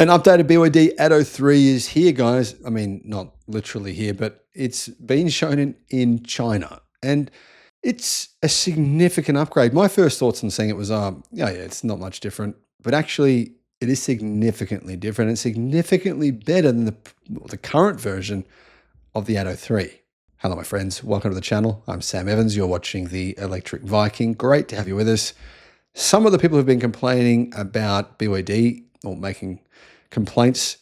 An updated BYD Atto 3 is here, guys. I mean, not literally here, but it's been shown in China. And it's a significant upgrade. My first thoughts on seeing it was, yeah, it's not much different. But actually, it is significantly different and significantly better than the current version of the Atto 3. Hello, my friends. Welcome to the channel. I'm Sam Evans. You're watching the Electric Viking. Great to have you with us. Some of the people who've been complaining about BYD or making complaints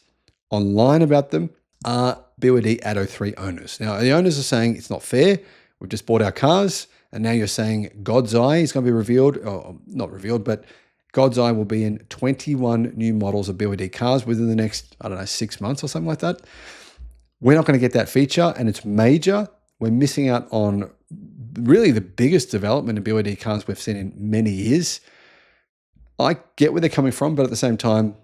online about them are BYD Atto 3 owners. Now, the owners are saying it's not fair. We've just bought our cars, and now you're saying God's Eye is going to be revealed, or not revealed, but God's Eye will be in 21 new models of BYD cars within the next, 6 months or something like that. We're not going to get that feature, and it's major. We're missing out on really the biggest development in BYD cars we've seen in many years. I get where they're coming from, but at the same time,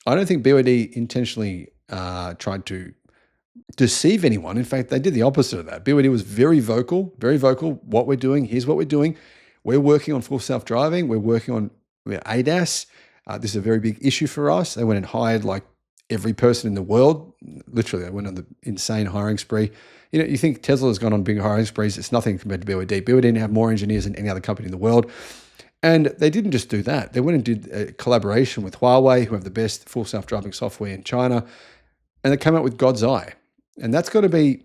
I don't think BYD intentionally tried to deceive anyone. In fact, they did the opposite of that. BYD was very vocal, what we're doing, here's what we're doing. We're working on full self-driving. We're working on ADAS. This is a very big issue for us. They went and hired like every person in the world. Literally, they went on the insane hiring spree. You think Tesla's gone on big hiring sprees. It's nothing compared to BYD. BYD have more engineers than any other company in the world. And they didn't just do that. They went and did a collaboration with Huawei, who have the best full self-driving software in China. And they came out with God's Eye. And it's got to be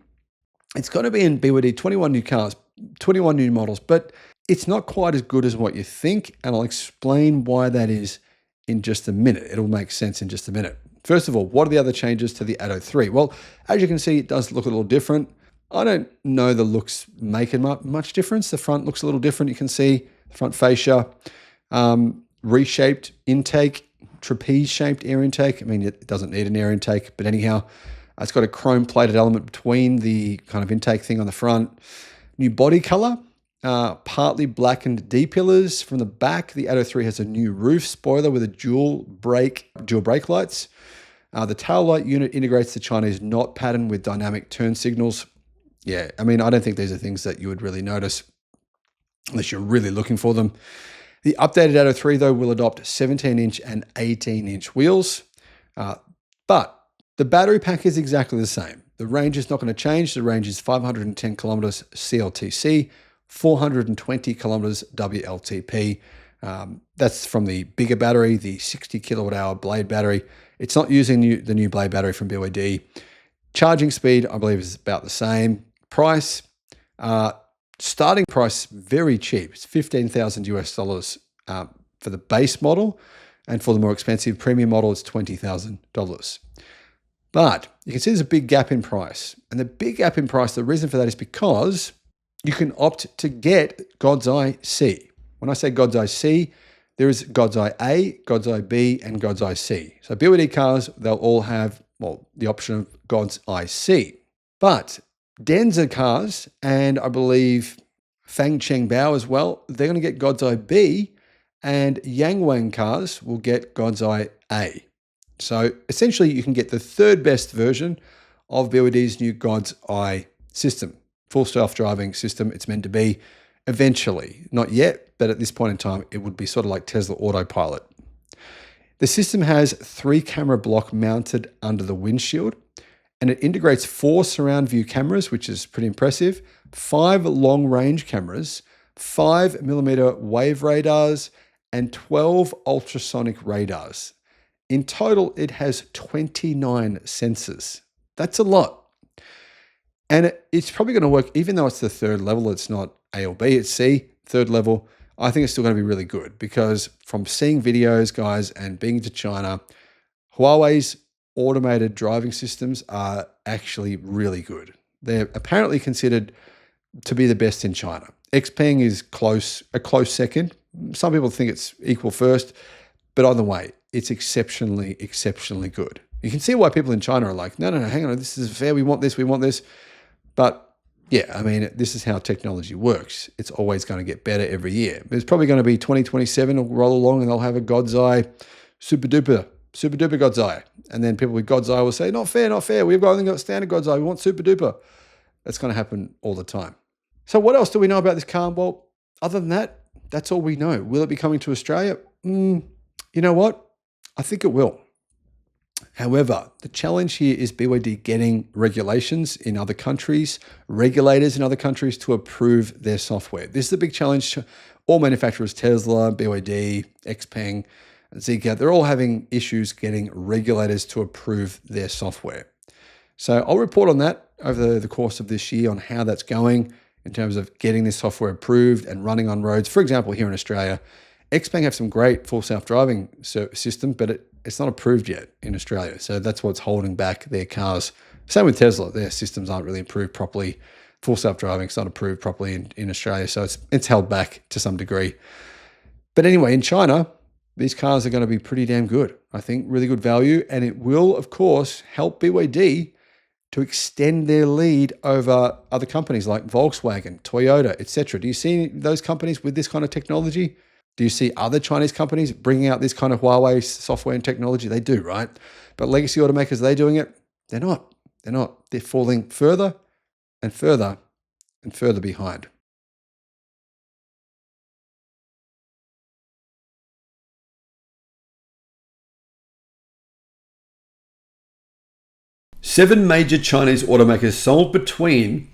in BYD, 21 new cars, 21 new models, but it's not quite as good as what you think. And I'll explain why that is in just a minute. It'll make sense in just a minute. First of all, what are the other changes to the Atto 3? Well, as you can see, it does look a little different. I don't know the looks making much difference. The front looks a little different. You can see the front fascia, reshaped intake, trapeze-shaped air intake. I mean, it doesn't need an air intake, but anyhow, it's got a chrome-plated element between the kind of intake thing on the front. New body color, partly blackened D-pillars. From the back, the Atto 3 has a new roof spoiler with a dual brake lights. The tail light unit integrates the Chinese knot pattern with dynamic turn signals. Yeah, I mean, I don't think these are things that you would really notice unless you're really looking for them. The updated Atto 3, though, will adopt 17-inch and 18-inch wheels. But the battery pack is exactly the same. The range is not going to change. The range is 510 kilometers CLTC, 420 kilometers WLTP. That's from the bigger battery, the 60 kilowatt hour Blade battery. It's not using the new Blade battery from BYD. Charging speed, I believe, is about the same. Price, starting price, very cheap. It's $15,000 US for the base model. And for the more expensive premium model, it's $20,000. But you can see there's a big gap in price. And the big gap in price, the reason for that is because you can opt to get God's Eye C. When I say God's Eye C, there is God's Eye A, God's Eye B, and God's Eye C. So BYD cars, they'll all have, the option of God's Eye C. But Denza cars, and I believe Fang Cheng Bao as well, they're going to get God's Eye B, and Yangwang cars will get God's Eye A. So essentially, you can get the third best version of BYD's new God's Eye system, full self-driving system. It's meant to be eventually, not yet, but at this point in time, it would be sort of like Tesla Autopilot. The system has 3 camera block mounted under the windshield, and it integrates 4 surround view cameras, which is pretty impressive, 5 long range cameras, 5mm wave radars, and 12 ultrasonic radars. In total, it has 29 sensors. That's a lot. And it's probably going to work, even though it's the third level, it's not A or B, it's C, third level. I think it's still going to be really good because from seeing videos, guys, and being to China, Huawei's automated driving systems are actually really good. They're apparently considered to be the best in China. XPeng is a close second. Some people think it's equal first, but either way, it's exceptionally, exceptionally good. You can see why people in China are like, no, hang on, this is fair, we want this. But yeah, I mean, this is how technology works. It's always going to get better every year. There's probably going to be 2027 will roll along and they'll have a God's Eye super duper God's Eye. And then people with God's Eye will say, not fair. We've only got standard God's Eye. We want super duper. That's going to happen all the time. So what else do we know about this car? Well, other than that, that's all we know. Will it be coming to Australia? You know what? I think it will. However, the challenge here is BYD getting regulations in other countries, regulators in other countries to approve their software. This is a big challenge. All manufacturers, Tesla, BYD, Xpeng, Zeekr, they're all having issues getting regulators to approve their software. So I'll report on that over the course of this year on how that's going in terms of getting this software approved and running on roads. For example, here in Australia, Xpeng have some great full self-driving system, but it's not approved yet in Australia. So that's what's holding back their cars. Same with Tesla. Their systems aren't really approved properly. Full self-driving is not approved properly in Australia. So it's held back to some degree. But anyway, in China, these cars are going to be pretty damn good. I think really good value. And it will, of course, help BYD to extend their lead over other companies like Volkswagen, Toyota, etc. Do you see those companies with this kind of technology? Do you see other Chinese companies bringing out this kind of Huawei software and technology? They do, right? But legacy automakers, are they doing it? They're not. They're not. They're falling further and further and further behind. Seven major Chinese automakers sold between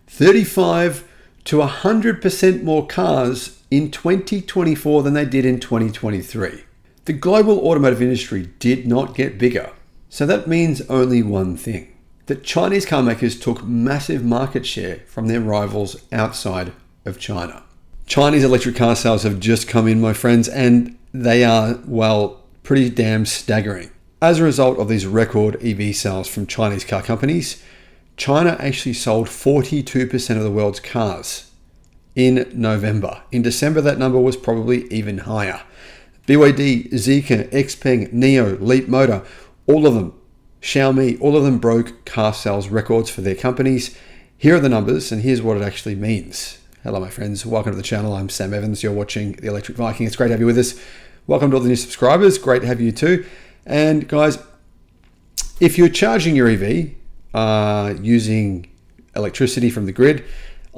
35 to 100% more cars in 2024 than they did in 2023. The global automotive industry did not get bigger. So that means only one thing, that Chinese car makers took massive market share from their rivals outside of China. Chinese electric car sales have just come in, my friends, and they are, well, pretty damn staggering. As a result of these record EV sales from Chinese car companies, China actually sold 42% of the world's cars in November. In December, that number was probably even higher. BYD, Zeekr, Xpeng, NIO, Leapmotor, all of them, Xiaomi, all of them broke car sales records for their companies. Here are the numbers, and here's what it actually means. Hello, my friends. Welcome to the channel. I'm Sam Evans. You're watching the Electric Viking. It's great to have you with us. Welcome to all the new subscribers. Great to have you too. And guys, if you're charging your EV using electricity from the grid,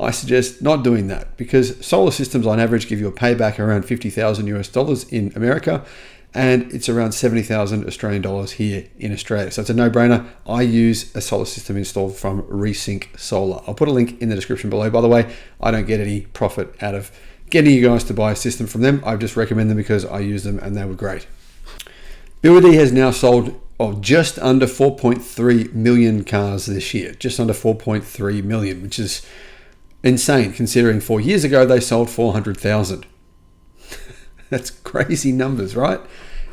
I suggest not doing that, because solar systems on average give you a payback around 50,000 US dollars in America, and it's around 70,000 Australian dollars here in Australia. So it's a no-brainer. I use a solar system installed from Resync Solar. I'll put a link in the description below. By the way, I don't get any profit out of getting you guys to buy a system from them. I just recommend them because I use them and they were great. BYD has now sold just under 4.3 million cars this year, just under 4.3 million, which is insane considering 4 years ago they sold 400,000. That's crazy numbers, right?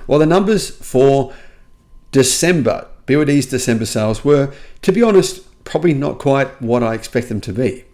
Well, the numbers for December, BYD's December sales were, to be honest, probably not quite what I expect them to be.